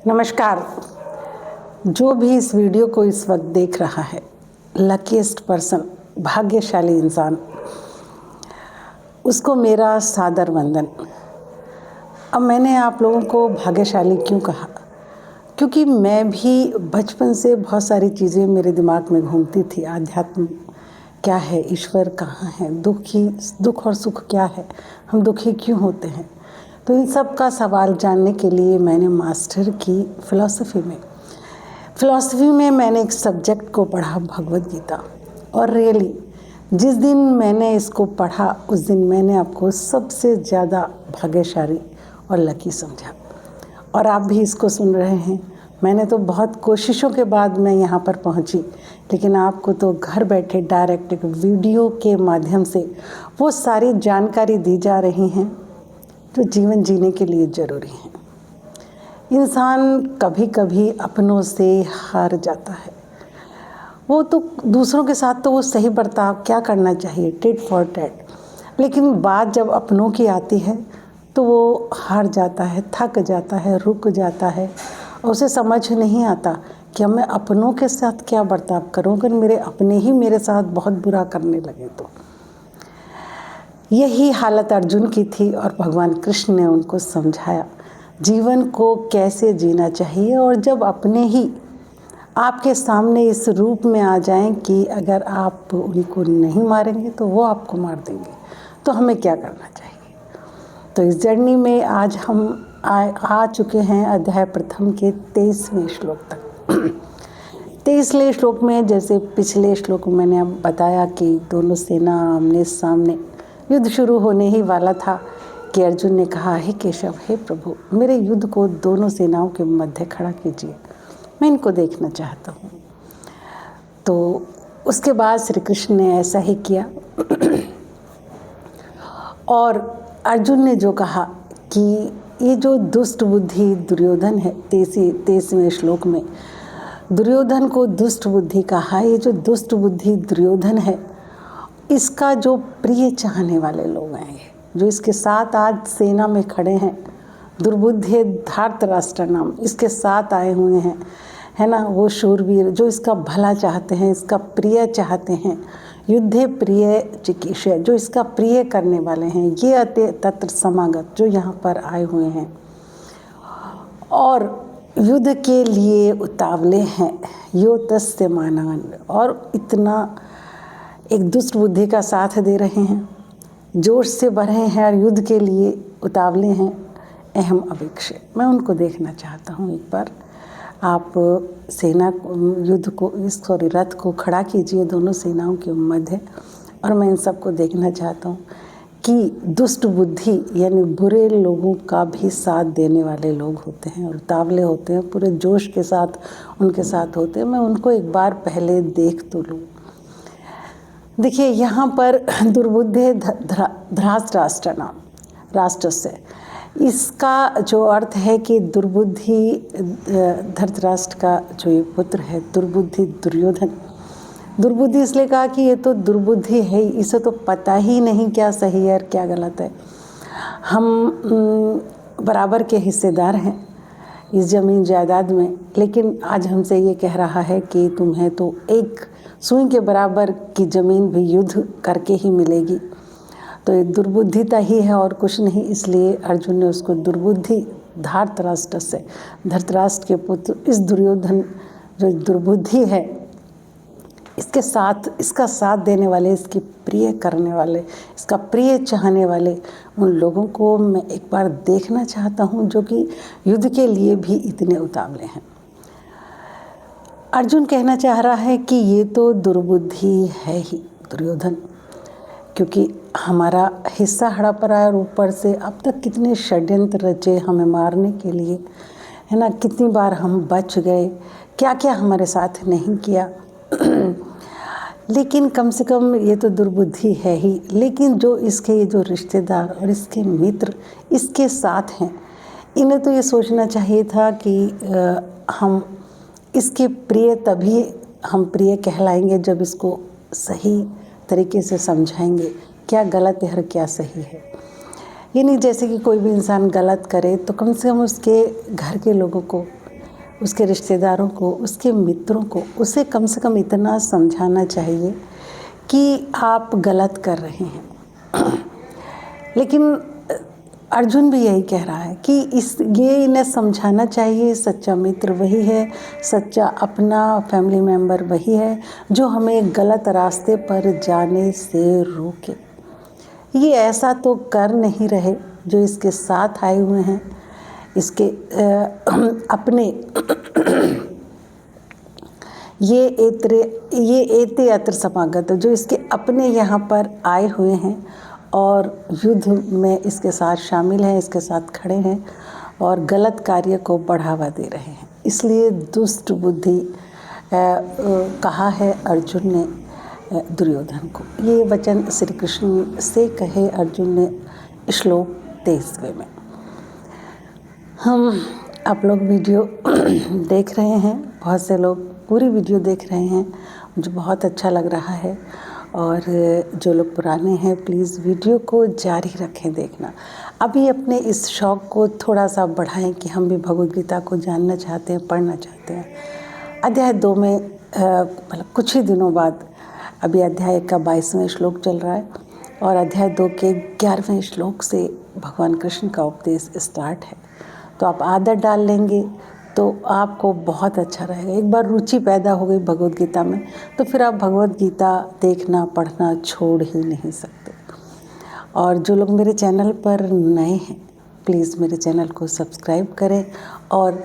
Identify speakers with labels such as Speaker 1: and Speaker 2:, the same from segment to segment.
Speaker 1: नमस्कार। जो भी इस वीडियो को इस वक्त देख रहा है, लकीस्ट पर्सन, भाग्यशाली इंसान, उसको मेरा सादर वंदन। अब मैंने आप लोगों को भाग्यशाली क्यों कहा? क्योंकि मैं भी बचपन से बहुत सारी चीज़ें मेरे दिमाग में घूमती थी। आध्यात्म क्या है, ईश्वर कहाँ है, दुख और सुख क्या है, हम दुखी क्यों होते हैं। तो इन सब का सवाल जानने के लिए मैंने मास्टर की फ़िलॉसफ़ी में मैंने एक सब्जेक्ट को पढ़ा, भगवद गीता। और रियली जिस दिन मैंने इसको पढ़ा उस दिन मैंने आपको सबसे ज़्यादा भाग्यशाली और लकी समझा। और आप भी इसको सुन रहे हैं। मैंने तो बहुत कोशिशों के बाद मैं यहाँ पर पहुँची, लेकिन आपको तो घर बैठे डायरेक्ट एक वीडियो के माध्यम से वो सारी जानकारी दी जा रही हैं जो जीवन जीने के लिए ज़रूरी हैं। इंसान कभी कभी अपनों से हार जाता है। वो तो दूसरों के साथ तो वो सही बर्ताव क्या करना चाहिए, टिट फॉर टैट, लेकिन बात जब अपनों की आती है तो वो हार जाता है, थक जाता है, रुक जाता है। और उसे समझ नहीं आता कि अब मैं अपनों के साथ क्या बर्ताव करूँ अगर मेरे अपने ही मेरे साथ बहुत बुरा करने लगे तो। यही हालत अर्जुन की थी और भगवान कृष्ण ने उनको समझाया जीवन को कैसे जीना चाहिए। और जब अपने ही आपके सामने इस रूप में आ जाएं कि अगर आप उनको नहीं मारेंगे तो वो आपको मार देंगे, तो हमें क्या करना चाहिए। तो इस जर्नी में आज हम आ चुके हैं अध्याय प्रथम के 23वें श्लोक तक। 23वें श्लोक में, जैसे पिछले श्लोक में मैंने अब बताया कि दोनों सेना आमने सामने, युद्ध शुरू होने ही वाला था कि अर्जुन ने कहा, हे केशव, हे प्रभु, मेरे युद्ध को दोनों सेनाओं के मध्य खड़ा कीजिए, मैं इनको देखना चाहता हूँ। तो उसके बाद श्री कृष्ण ने ऐसा ही किया। और अर्जुन ने जो कहा कि ये जो दुष्ट बुद्धि दुर्योधन है, 23वें श्लोक में दुर्योधन को दुष्ट बुद्धि कहा। ये जो दुष्ट बुद्धि दुर्योधन है, इसका जो प्रिय चाहने वाले लोग हैं, जो इसके साथ आज सेना में खड़े हैं, दुर्बुद्धे धृतराष्ट्र नाम इसके साथ आए हुए हैं, है ना, वो शूरवीर जो इसका भला चाहते हैं, इसका प्रिय चाहते हैं, युद्धे प्रिय चिकीर्षय जो इसका प्रिय करने वाले हैं, ये अते तत्र समागत जो यहाँ पर आए हुए हैं और युद्ध के लिए उतावले हैं, यो तस्य मानान, और इतना एक दुष्ट बुद्धि का साथ दे रहे हैं, जोश से भरे हैं और युद्ध के लिए उतावले हैं। अहम अवीक्षे, मैं उनको देखना चाहता हूँ। एक बार आप सेना युद्ध को रथ को खड़ा कीजिए दोनों सेनाओं के मध्य, और मैं इन सबको देखना चाहता हूँ कि दुष्ट बुद्धि यानी बुरे लोगों का भी साथ देने वाले लोग होते हैं और उतावले होते हैं, पूरे जोश के साथ उनके साथ होते हैं। मैं उनको एक बार पहले देख तो लूँ। देखिए यहाँ पर दुर्बुद्धे धृतराष्ट्र नाम राष्ट्र से, इसका जो अर्थ है कि दुर्बुद्धि धृतराष्ट्र का जो ये पुत्र है, दुर्बुद्धि दुर्योधन। दुर्बुद्धि इसलिए कहा कि ये तो दुर्बुद्धि है, इसे तो पता ही नहीं क्या सही है और क्या गलत है। हम बराबर के हिस्सेदार हैं इस ज़मीन जायदाद में, लेकिन आज हमसे ये कह रहा है कि तुम्हें तो एक सुई के बराबर की ज़मीन भी युद्ध करके ही मिलेगी। तो ये दुर्बुद्धिता ही है और कुछ नहीं। इसलिए अर्जुन ने उसको दुर्बुद्धि धृतराष्ट्र से, धृतराष्ट्र के पुत्र इस दुर्योधन जो दुर्बुद्धि है, इसके साथ, इसका साथ देने वाले, इसकी प्रिय करने वाले, इसका प्रिय चाहने वाले उन लोगों को मैं एक बार देखना चाहता हूँ जो कि युद्ध के लिए भी इतने उतावले हैं। अर्जुन कहना चाह रहा है कि ये तो दुर्बुद्धि है ही दुर्योधन, क्योंकि हमारा हिस्सा हड़प रहा है और ऊपर से अब तक कितने षड्यंत्र रचे हमें मारने के लिए, है ना, कितनी बार हम बच गए, क्या क्या हमारे साथ नहीं किया। लेकिन कम से कम ये तो दुर्बुद्धि है ही, लेकिन जो इसके ये जो रिश्तेदार और इसके मित्र इसके साथ हैं, इन्हें तो ये सोचना चाहिए था कि हम इसके प्रिय तभी हम प्रिय कहलाएंगे जब इसको सही तरीके से समझाएंगे क्या गलत है और क्या सही है। ये नहीं जैसे कि कोई भी इंसान गलत करे तो कम से कम उसके घर के लोगों को उसके रिश्तेदारों को, उसके मित्रों को उसे कम से कम इतना समझाना चाहिए कि आप गलत कर रहे हैं। लेकिन अर्जुन भी यही कह रहा है कि ये इन्हें समझाना चाहिए, सच्चा मित्र वही है, सच्चा अपना फैमिली मेम्बर वही है जो हमें गलत रास्ते पर जाने से रोके। ये ऐसा तो कर नहीं रहे जो इसके साथ आए हुए हैं, इसके अपने ये एते अत्र समागत, जो इसके अपने यहाँ पर आए हुए हैं और युद्ध में इसके साथ शामिल हैं, इसके साथ खड़े हैं और गलत कार्य को बढ़ावा दे रहे हैं। इसलिए दुष्ट बुद्धि कहा है अर्जुन ने दुर्योधन को। ये वचन श्री कृष्ण से कहे अर्जुन ने श्लोक 23वें में। आप लोग वीडियो देख रहे हैं, बहुत से लोग पूरी वीडियो देख रहे हैं, मुझे बहुत अच्छा लग रहा है। और जो लोग पुराने हैं प्लीज़ वीडियो को जारी रखें देखना। अभी अपने इस शौक़ को थोड़ा सा बढ़ाएं कि हम भी भगवद गीता को जानना चाहते हैं, पढ़ना चाहते हैं। अध्याय 2 में मतलब कुछ ही दिनों बाद, अभी अध्याय 1 का 22वां श्लोक चल रहा है और अध्याय 2 के 11वें श्लोक से भगवान कृष्ण का उपदेश स्टार्ट है। तो आप आदत डाल लेंगे तो आपको बहुत अच्छा रहेगा। एक बार रुचि पैदा हो गई भगवद गीता में तो फिर आप भगवद गीता देखना पढ़ना छोड़ ही नहीं सकते। और जो लोग मेरे चैनल पर नए हैं प्लीज़ मेरे चैनल को सब्सक्राइब करें और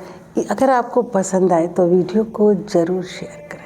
Speaker 1: अगर आपको पसंद आए तो वीडियो को ज़रूर शेयर करें।